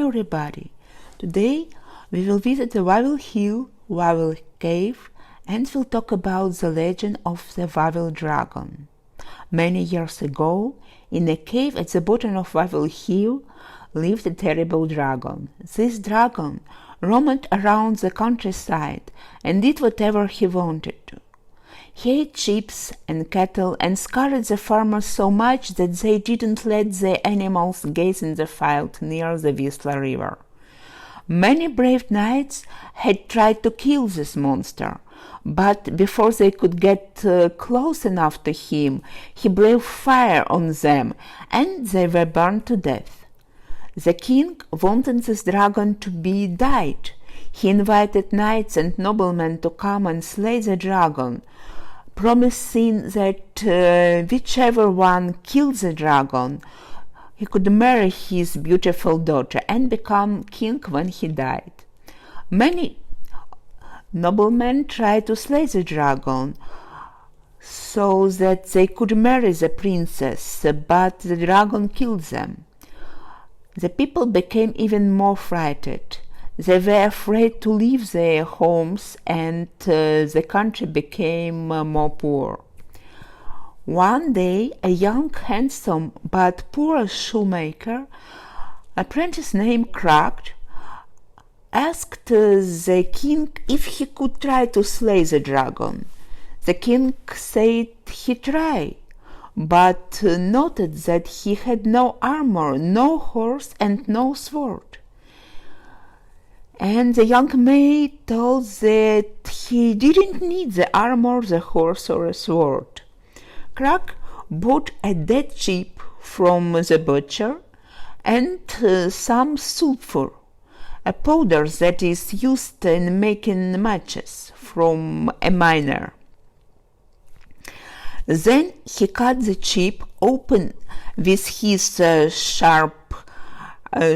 everybody! Today we will visit the Wawel Hill, Wawel Cave, and we'll talk about the legend of the Wawel dragon. Many years ago, in a cave at the bottom of Wawel Hill, lived a terrible dragon. This dragon roamed around the countryside and did whatever he wanted to. He ate sheep and cattle and scared the farmers so much that they didn't let the animals graze in the field near the Wisla River. Many brave knights had tried to kill this monster, but before they could get close enough to him, he blew fire on them, and they were burned to death. The king wanted this dragon to be dead. He invited knights and noblemen to come and slay the dragon, promising that whichever one killed the dragon, he could marry his beautiful daughter and become king when he died. Many noblemen tried to slay the dragon so that they could marry the princess, but the dragon killed them. The people became even more frightened. They were afraid to leave their homes, and the country became more poor. One day, a young, handsome, but poor shoemaker, apprentice named Cracked, asked the king if he could try to slay the dragon. The king said he'd try, but noted that he had no armor, no horse, and no sword. And the young man told that he didn't need the armor, the horse, or a sword. Crack bought a dead sheep from the butcher and some sulfur, a powder that is used in making matches, from a miner. Then he cut the sheep open with his sharp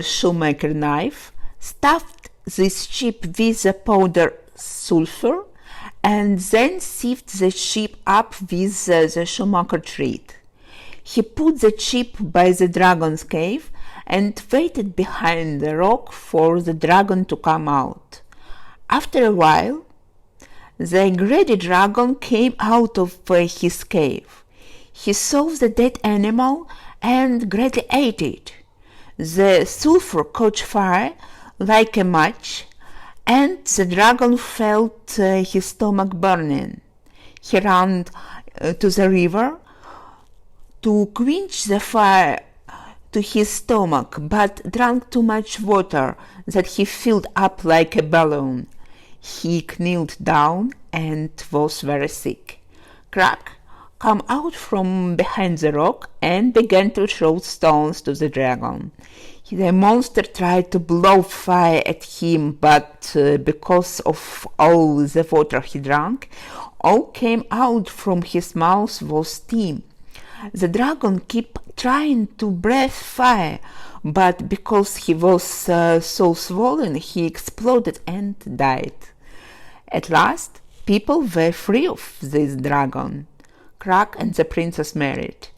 shoemaker knife, stuffed this sheep with the powder sulfur, and then sieved the sheep up with the shoemaker thread. He put the sheep by the dragon's cave and waited behind the rock for the dragon to come out. After a while, the greedy dragon came out of his cave. He saw the dead animal and greatly ate it. The sulfur caught fire like a match, and the dragon felt his stomach burning. He ran to the river to quench the fire to his stomach, but drank too much water that he filled up like a balloon. He kneeled down and was very sick. Crack came out from behind the rock and began to throw stones to the dragon. The monster tried to blow fire at him, but because of all the water he drank, all came out from his mouth was steam. The dragon kept trying to breathe fire, but because he was so swollen, he exploded and died. At last, people were free of this dragon. Crack and the princess married.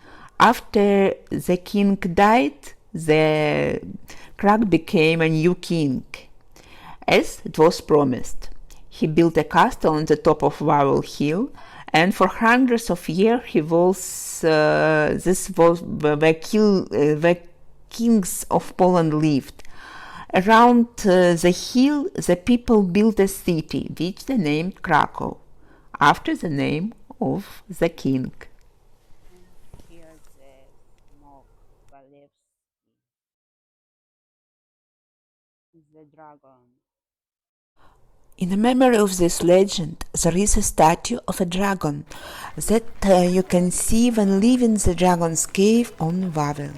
After the king died, the Crack became a new king, as it was promised. He built a castle on the top of Wawel Hill, and for hundreds of years this was where kings of Poland lived. Around the hill, the people built a city, which they named Krakow, after the name of the king. The dragon. In memory of this legend, there is a statue of a dragon that you can see when leaving the dragon's cave on Wawel.